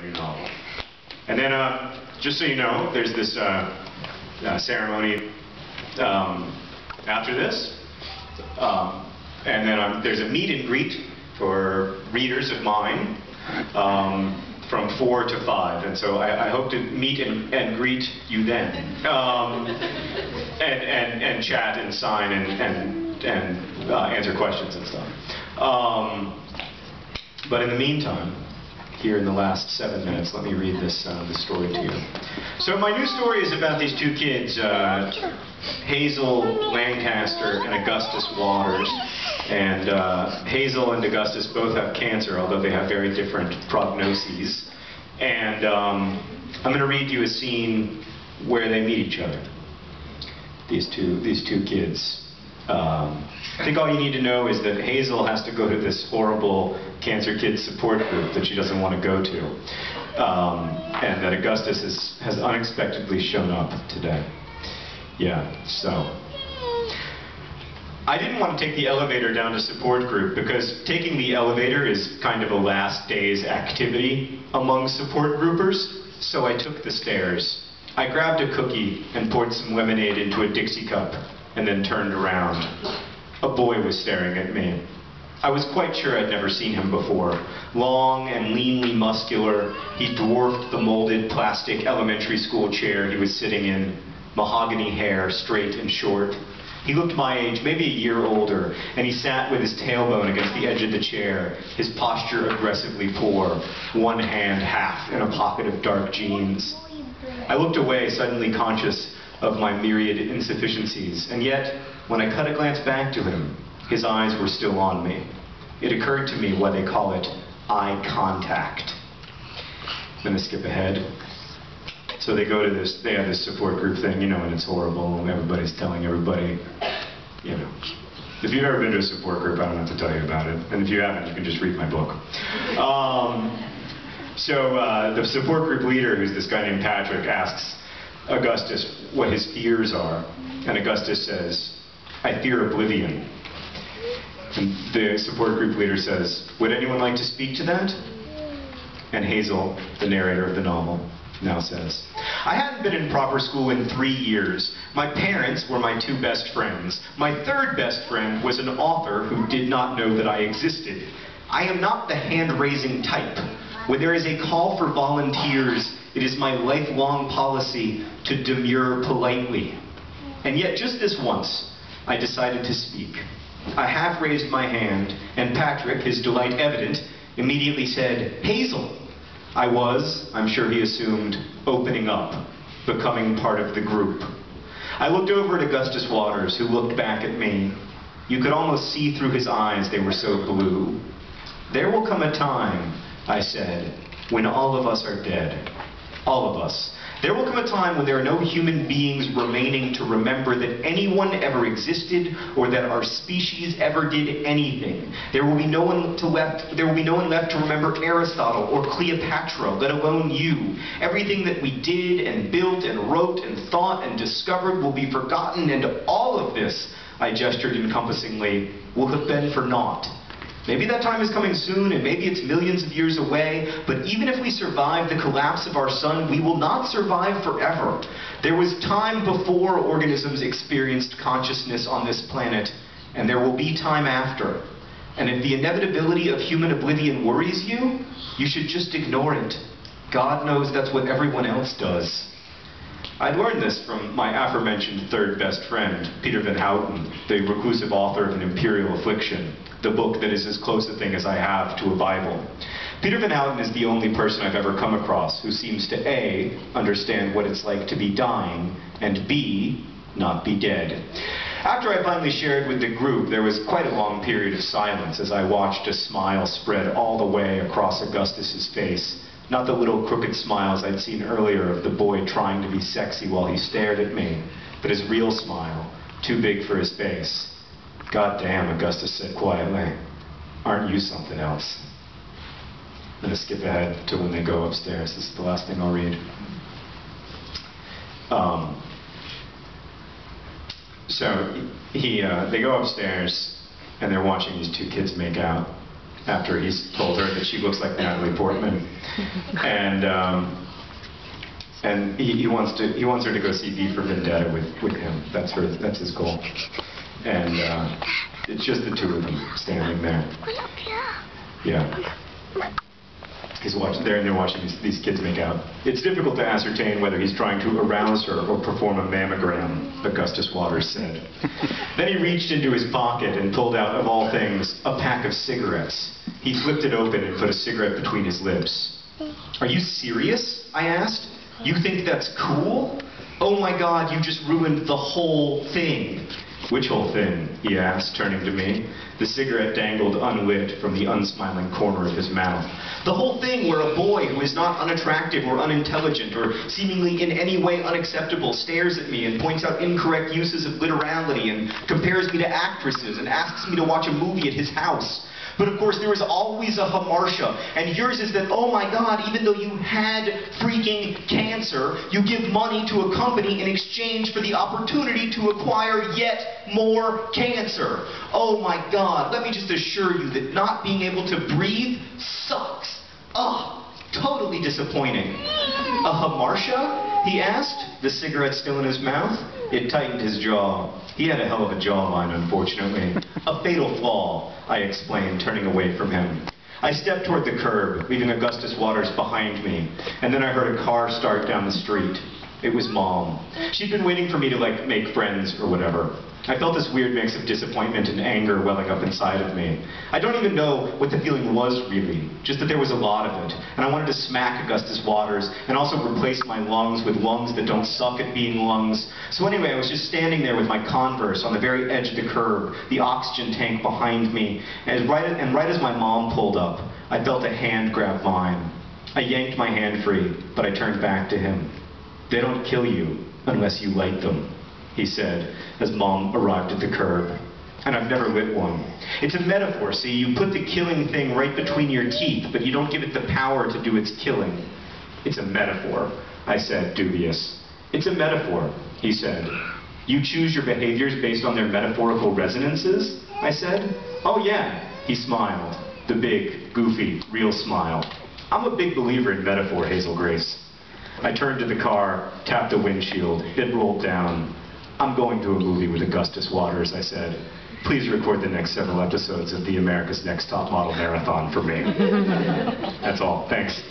new novel. And then, just so you know, there's this ceremony after this. And then there's a meet and greet for readers of mine from 4 to 5. And so I hope to meet and greet you then. And chat and sign and answer questions and stuff. But in the meantime, here in the last 7 minutes, let me read this story to you. So my new story is about these two kids, Hazel Lancaster and Augustus Waters. And Hazel and Augustus both have cancer, although they have very different prognoses. And I'm going to read you a scene where they meet each other. These two kids. I think all you need to know is that Hazel has to go to this horrible cancer kids support group that she doesn't want to go to. And that Augustus has unexpectedly shown up today. Yeah, so. I didn't want to take the elevator down to support group because taking the elevator is kind of a last day's activity among support groupers, so I took the stairs. I grabbed a cookie and poured some lemonade into a Dixie cup and then turned around. A boy was staring at me. I was quite sure I'd never seen him before. Long and leanly muscular, he dwarfed the molded plastic elementary school chair he was sitting in. Mahogany hair, straight and short. He looked my age, maybe a year older, and he sat with his tailbone against the edge of the chair, his posture aggressively poor, one hand half in a pocket of dark jeans. I looked away, suddenly conscious of my myriad insufficiencies, and yet, when I cut a glance back to him, his eyes were still on me. It occurred to me why they call it eye contact. I'm going to skip ahead. So they go to this, they have this support group thing, you know, and it's horrible, and everybody's telling everybody, you know. If you've ever been to a support group, I don't have to tell you about it. And if you haven't, you can just read my book. The support group leader, who's this guy named Patrick, asks Augustus what his fears are. And Augustus says, I fear oblivion. And the support group leader says, would anyone like to speak to that? And Hazel, the narrator of the novel, now says, I hadn't been in proper school in 3 years. My parents were my 2 best friends. My 3rd best friend was an author who did not know that I existed. I am not the hand-raising type. When there is a call for volunteers, it is my lifelong policy to demur politely. And yet just this once, I decided to speak. I half raised my hand, and Patrick, his delight evident, immediately said, Hazel. I was, I'm sure he assumed, opening up, becoming part of the group. I looked over at Augustus Waters, who looked back at me. You could almost see through his eyes, they were so blue. There will come a time, I said, when all of us are dead. All of us. There will come a time when there are no human beings remaining to remember that anyone ever existed or that our species ever did anything. There will be no one left to remember Aristotle or Cleopatra, let alone you. Everything that we did and built and wrote and thought and discovered will be forgotten, and all of this, I gestured encompassingly, will have been for naught. Maybe that time is coming soon, and maybe it's millions of years away, but even if we survive the collapse of our sun, we will not survive forever. There was time before organisms experienced consciousness on this planet, and there will be time after. And if the inevitability of human oblivion worries you, you should just ignore it. God knows that's what everyone else does. I'd learned this from my aforementioned 3rd best friend, Peter Van Houten, the reclusive author of An Imperial Affliction, the book that is as close a thing as I have to a Bible. Peter Van Houten is the only person I've ever come across who seems to A, understand what it's like to be dying, and B, not be dead. After I finally shared with the group, there was quite a long period of silence as I watched a smile spread all the way across Augustus's face. Not the little crooked smiles I'd seen earlier of the boy trying to be sexy while he stared at me, but his real smile, too big for his face. God damn, Augustus said quietly. Aren't you something else? I'm going to skip ahead to when they go upstairs. This is the last thing I'll read. They go upstairs, and they're watching these 2 kids make out. after he's told her that she looks like Natalie Portman. And he wants her to go see V for Vendetta with him. That's his goal. And it's just the two of them standing there. Yeah. They're watching these kids make out. It's difficult to ascertain whether he's trying to arouse her or perform a mammogram, Augustus Waters said. Then he reached into his pocket and pulled out, of all things, a pack of cigarettes. He flipped it open and put a cigarette between his lips. "Are you serious?" I asked. "You think that's cool? Oh my God, you just ruined the whole thing." "Which whole thing?" he asked, turning to me. The cigarette dangled unlit from the unsmiling corner of his mouth. "The whole thing where a boy who is not unattractive or unintelligent or seemingly in any way unacceptable stares at me and points out incorrect uses of literality and compares me to actresses and asks me to watch a movie at his house. But of course there is always a hamartia, and yours is that, oh my God, even though you had freaking cancer, you give money to a company in exchange for the opportunity to acquire yet more cancer. Oh my God, let me just assure you that not being able to breathe sucks. Ugh, totally disappointing." "A hamartia?" he asked, the cigarette still in his mouth. It tightened his jaw. He had a hell of a jawline, unfortunately. "A fatal flaw," I explained, turning away from him. I stepped toward the curb, leaving Augustus Waters behind me, and then I heard a car start down the street. It was Mom. She'd been waiting for me to, make friends or whatever. I felt this weird mix of disappointment and anger welling up inside of me. I don't even know what the feeling was, really, just that there was a lot of it, and I wanted to smack Augustus Waters and also replace my lungs with lungs that don't suck at being lungs. So anyway, I was just standing there with my Converse on the very edge of the curb, the oxygen tank behind me, and right as my mom pulled up, I felt a hand grab mine. I yanked my hand free, but I turned back to him. "They don't kill you unless you light them," he said, as Mom arrived at the curb. And I've never lit one. It's a metaphor, see? You put the killing thing right between your teeth, but you don't give it the power to do its killing. "It's a metaphor," I said, dubious. "It's a metaphor," he said. "You choose your behaviors based on their metaphorical resonances?" I said. "Oh yeah," he smiled. The big, goofy, real smile. I'm a big believer in metaphor, Hazel Grace. I turned to the car, tapped the windshield. It rolled down. "I'm going to a movie with Augustus Waters," I said. "Please record the next several episodes of the America's Next Top Model Marathon for me." That's all. Thanks.